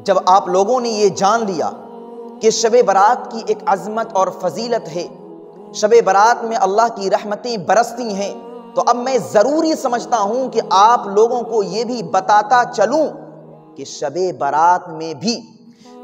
جب آپ لوگوں نے یہ جان لیا کہ شب برات کی ایک عظمت اور فضیلت ہے، شب برات میں اللہ کی رحمتیں برستی ہیں، تو اب میں ضروری سمجھتا ہوں کہ آپ لوگوں کو یہ بھی بتاتا چلوں کہ شب برات میں بھی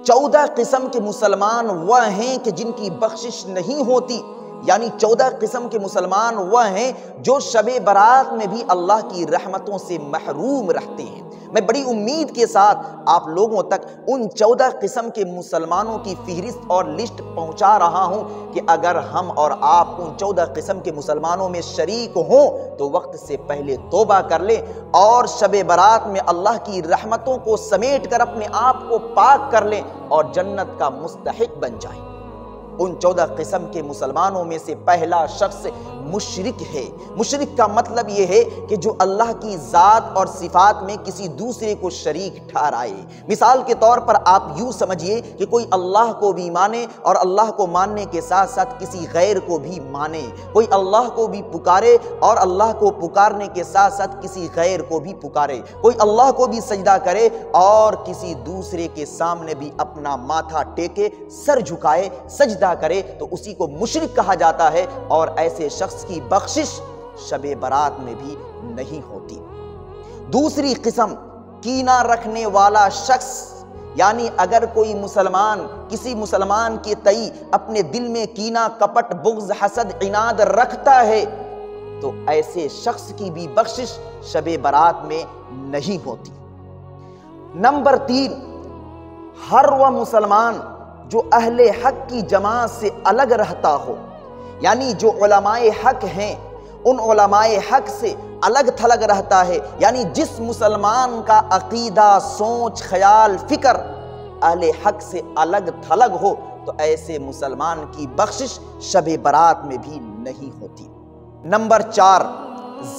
14 قسم کے مسلمان وہ ہیں کہ جن کی بخشش نہیں ہوتی، یعنی 14 قسم کے مسلمان وہ ہیں جو شب برات میں بھی اللہ کی رحمتوں سے محروم رہتے ہیں۔ میں بڑی امید کے ساتھ آپ لوگوں تک ان 14 قسم کے مسلمانوں کی فہرست اور لسٹ پہنچا رہا ہوں کہ اگر ہم اور آپ ان 14 قسم کے مسلمانوں میں شریک ہوں تو وقت سے پہلے توبہ کر لیں اور شب برات میں اللہ کی رحمتوں کو سمیٹ کر اپنے آپ کو پاک کر لیں اور جنت کا مستحق بن جائیں۔ ان 14 قسم کے مسلمانوں میں سے پہلا شخص مشرک ہے۔ مشرک کا مطلب یہ ہے کہ جو اللہ کی ذات اور صفات میں کسی دوسرے کو شریک ٹھہرائے۔ مثال کے طور پر آپ یوں سمجھیے کہ کوئی اللہ کو بھی مانے اور اللہ کو ماننے کے ساتھ ساتھ کسی غیر کو بھی مانے، کوئی اللہ کو بھی پکارے اور اللہ کو پکارنے کے ساتھ ساتھ کسی غیر کو بھی پکارے، کوئی اللہ کو بھی سجدہ کرے اور کسی دوسرے کے سامنے بھی اپنا ماتھا ٹیکے، سر جھکائے، سجدہ کرے، تو اسی کو مشرک کہا جاتا ہے، اور ایسے شخص کی بخشش شب برات میں بھی نہیں ہوتی۔ دوسری قسم کینہ رکھنے والا شخص، یعنی اگر کوئی مسلمان کسی مسلمان کے تئیں اپنے دل میں کینہ، کپٹ، بغض، حسد، عناد رکھتا ہے تو ایسے شخص کی بھی بخشش شب برات میں نہیں ہوتی۔ نمبر 3، ہر وہ مسلمان جو اہل حق کی جماعت سے الگ رہتا ہو، یعنی جو علماء حق ہیں ان علماء حق سے الگ تھلگ رہتا ہے، یعنی جس مسلمان کا عقیدہ، سوچ، خیال، فکر اہل حق سے الگ تھلگ ہو تو ایسے مسلمان کی بخشش شب برات میں بھی نہیں ہوتی۔ نمبر 4،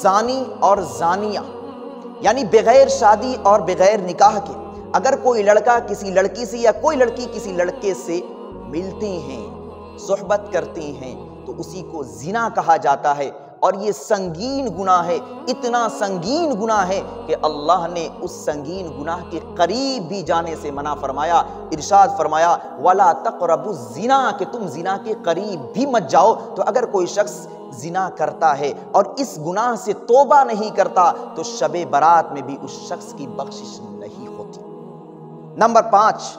زانی اور زانیہ، یعنی بغیر شادی اور بغیر نکاح کے اگر کوئی لڑکا کسی لڑکی سے یا کوئی لڑکی کسی لڑکے سے ملتے ہیں، صحبت کرتے ہیں، تو اسی کو زنا کہا جاتا ہے، اور یہ سنگین گناہ ہے، اتنا سنگین گناہ ہے کہ اللہ نے اس سنگین گناہ کے قریب بھی جانے سے منع فرمایا۔ ارشاد فرمایا وَلَا تَقْرَبُوا الزِّنَا، کہ تم زنا کے قریب بھی مت جاؤ۔ تو اگر کوئی شخص زنا کرتا ہے اور اس گناہ سے توبہ نہیں کرتا تو شب برات میں بھی اس شخص کی بخشش نہیں ہوتی۔ نمبر 5،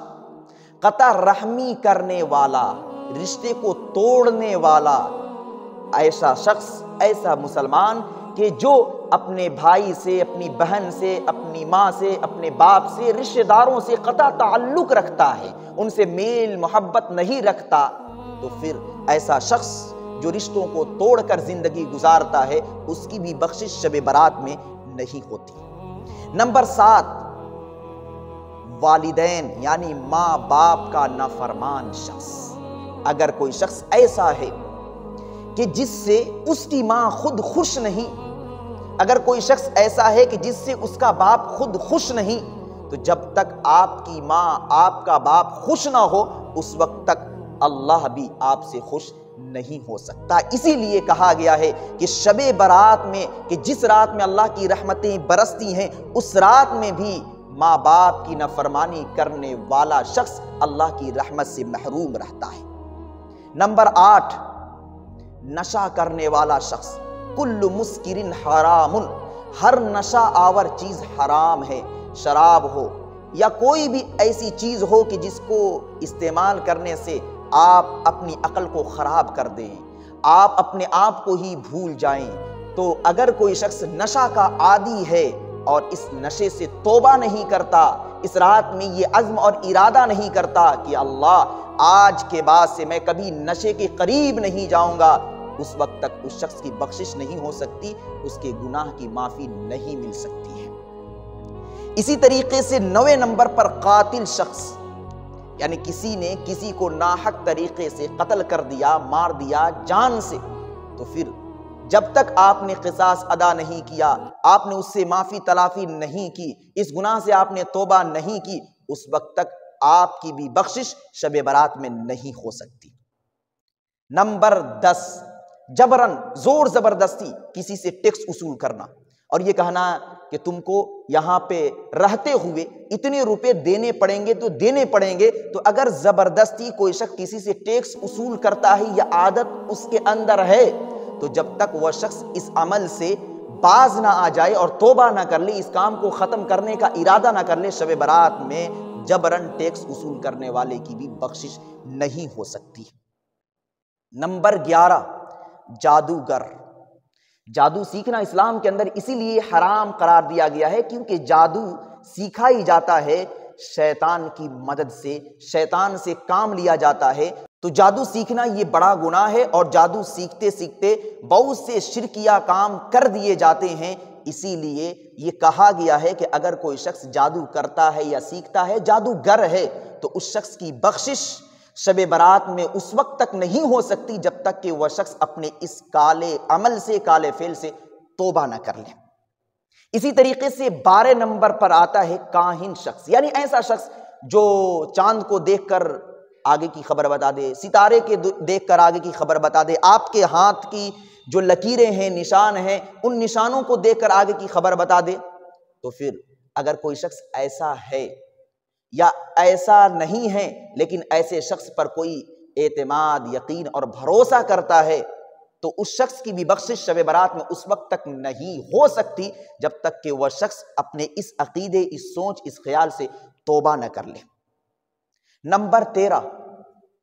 قطع رحمی کرنے والا، رشتے کو توڑنے والا ایسا شخص، ایسا مسلمان کہ جو اپنے بھائی سے، اپنی بہن سے، اپنی ماں سے، اپنے باپ سے، رشتہ داروں سے قطع تعلق رکھتا ہے، ان سے میل محبت نہیں رکھتا، تو پھر ایسا شخص جو رشتوں کو توڑ کر زندگی گزارتا ہے اس کی بھی بخشش شب برات میں نہیں ہوتی۔ نمبر 7، والدین یعنی ماں باپ کا نافرمان شخص۔ اگر کوئی شخص ایسا ہے کہ جس سے اس کی ماں خود خوش نہیں، اگر کوئی شخص ایسا ہے کہ جس سے اس کا باپ خود خوش نہیں، تو جب تک آپ کی ماں، آپ کا باپ خوش نہ ہو اس وقت تک اللہ بھی آپ سے خوش نہیں ہو سکتا۔ اسی لیے کہا گیا ہے کہ شب برات میں، کہ جس رات میں اللہ کی رحمتیں برستی ہیں اس رات میں بھی ماں باپ کی نافرمانی کرنے والا شخص اللہ کی رحمت سے محروم رہتا ہے۔ نمبر 8، نشہ کرنے والا شخص۔ کل مسکر حرام، ہر نشہ آور چیز حرام ہے، شراب ہو یا کوئی بھی ایسی چیز ہو کہ جس کو استعمال کرنے سے آپ اپنی عقل کو خراب کر دیں، آپ اپنے آپ کو ہی بھول جائیں، تو اگر کوئی شخص نشہ کا عادی ہے اور اس نشے سے توبہ نہیں کرتا، اس رات میں یہ عزم اور ارادہ نہیں کرتا کہ اللہ آج کے بعد سے میں کبھی نشے کے قریب نہیں جاؤں گا، اس وقت تک اس شخص کی بخشش نہیں ہو سکتی، اس کے گناہ کی معافی نہیں مل سکتی ہے۔ اسی طریقے سے 9ویں نمبر پر قاتل شخص، یعنی کسی نے کسی کو ناحق طریقے سے قتل کر دیا، مار دیا جان سے، تو پھر جب تک آپ نے قصاص ادا نہیں کیا، آپ نے اس سے معافی تلافی نہیں کی، اس گناہ سے آپ نے توبہ نہیں کی، اس وقت تک آپ کی بھی بخشش شب برات میں نہیں ہو سکتی۔ نمبر 10، جبرن، زور زبردستی کسی سے ٹیکس وصول کرنا، اور یہ کہنا کہ تم کو یہاں پہ رہتے ہوئے اتنے روپے دینے پڑیں گے تو دینے پڑیں گے، تو اگر زبردستی کوئی شخص کسی سے ٹیکس وصول کرتا ہے یا عادت اس کے اندر ہے، تو جب تک وہ شخص اس عمل سے باز نہ آ جائے اور توبہ نہ کر لے، اس کام کو ختم کرنے کا ارادہ نہ کر لے، شب برات میں جبرن ٹیکس وصول کرنے والے کی بھی بخشش نہیں ہو سکتی۔ نمبر 11، جادوگر۔ جادو سیکھنا اسلام کے اندر اسی لیے حرام قرار دیا گیا ہے کیونکہ جادو سیکھا ہی جاتا ہے شیطان کی مدد سے، شیطان سے کام لیا جاتا ہے، تو جادو سیکھنا یہ بڑا گناہ ہے، اور جادو سیکھتے سیکھتے بہت سے شرکیہ کام کر دیے جاتے ہیں۔ اسی لیے یہ کہا گیا ہے کہ اگر کوئی شخص جادو کرتا ہے یا سیکھتا ہے، جادوگر ہے، تو اس شخص کی بخشش شب برات میں اس وقت تک نہیں ہو سکتی جب تک کہ وہ شخص اپنے اس کالے عمل سے، کالے فعل سے توبہ نہ کر لے۔ اسی طریقے سے 12 نمبر پر آتا ہے کاہن شخص، یعنی ایسا شخص جو چاند کو دیکھ کر آگے کی خبر بتا دے، ستارے کے دیکھ کر آگے کی خبر بتا دے، آپ کے ہاتھ کی جو لکیریں ہیں، نشان ہیں، ان نشانوں کو دیکھ کر آگے کی خبر بتا دے۔ تو پھر اگر کوئی شخص ایسا ہے یا ایسا نہیں ہے لیکن ایسے شخص پر کوئی اعتماد، یقین اور بھروسہ کرتا ہے، تو اس شخص کی بھی بخشش شب برات میں اس وقت تک نہیں ہو سکتی جب تک کہ وہ شخص اپنے اس عقیدے، اس سوچ، اس خیال سے توبہ نہ کر لے۔ نمبر 13،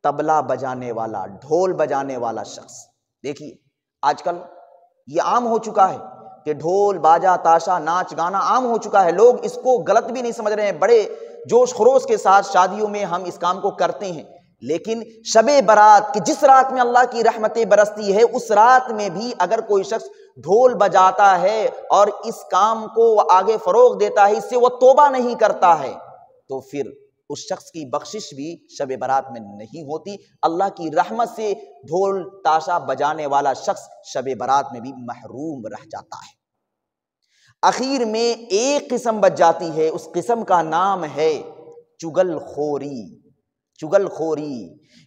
طبلہ بجانے والا، ڈھول بجانے والا شخص۔ دیکھیے آج کل یہ عام ہو چکا ہے کہ ڈھول باجا تاشا، ناچ گانا عام ہو چکا ہے، لوگ اس کو غلط بھی نہیں سمجھ رہے ہیں، بڑے جوش خروش کے ساتھ شادیوں میں ہم اس کام کو کرتے ہیں، لیکن شب برات کہ جس رات میں اللہ کی رحمتیں برستی ہے، اس رات میں بھی اگر کوئی شخص ڈھول بجاتا ہے اور اس کام کو آگے فروغ دیتا ہے، اس سے وہ توبہ نہیں کرتا ہے، تو پھر اس شخص کی بخشش بھی شب برات میں نہیں ہوتی۔ اللہ کی رحمت سے ڈھول تاشا بجانے والا شخص شب برات میں بھی محروم رہ جاتا ہے۔ آخر میں ایک قسم بچ جاتی ہے، اس قسم کا نام ہے چغل خوری۔ چغل خوری،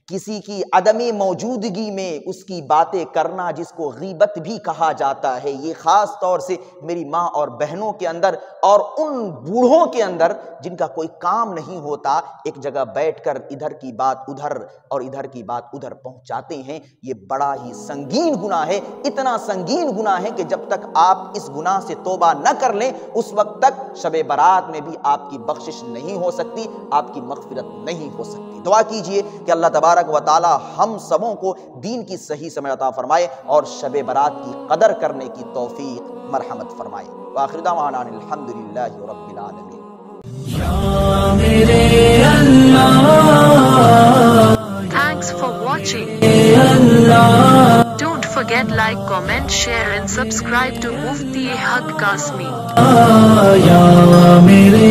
کسی کی عدم موجودگی میں اس کی باتیں کرنا، جس کو غیبت بھی کہا جاتا ہے، یہ خاص طور سے میری ماں اور بہنوں کے اندر اور ان بوڑھوں کے اندر جن کا کوئی کام نہیں ہوتا، ایک جگہ بیٹھ کر ادھر کی بات ادھر اور ادھر کی بات ادھر پہنچاتے ہیں، یہ بڑا ہی سنگین گناہ ہے، اتنا سنگین گناہ ہے کہ جب تک آپ اس گناہ سے توبہ نہ کر لیں اس وقت تک شب برات میں بھی آپ کی بخشش نہیں ہو سکتی، آپ کی مغفرت نہیں ہو سکتی۔ دعا کیجئے کہ اللہ تبارک و تعالی ہم سبوں کو دین کی صحیح سمجھ عطا فرمائے اور شب برات کی قدر کرنے کی توفیق مرحمت فرمائے۔ وآخر دعوانا الحمدللہ رب العالمین۔ یا میرے اللہ، Thanks for watching. Don't forget like, comment, share and subscribe to Mufti Haq Kasmi. یا میرے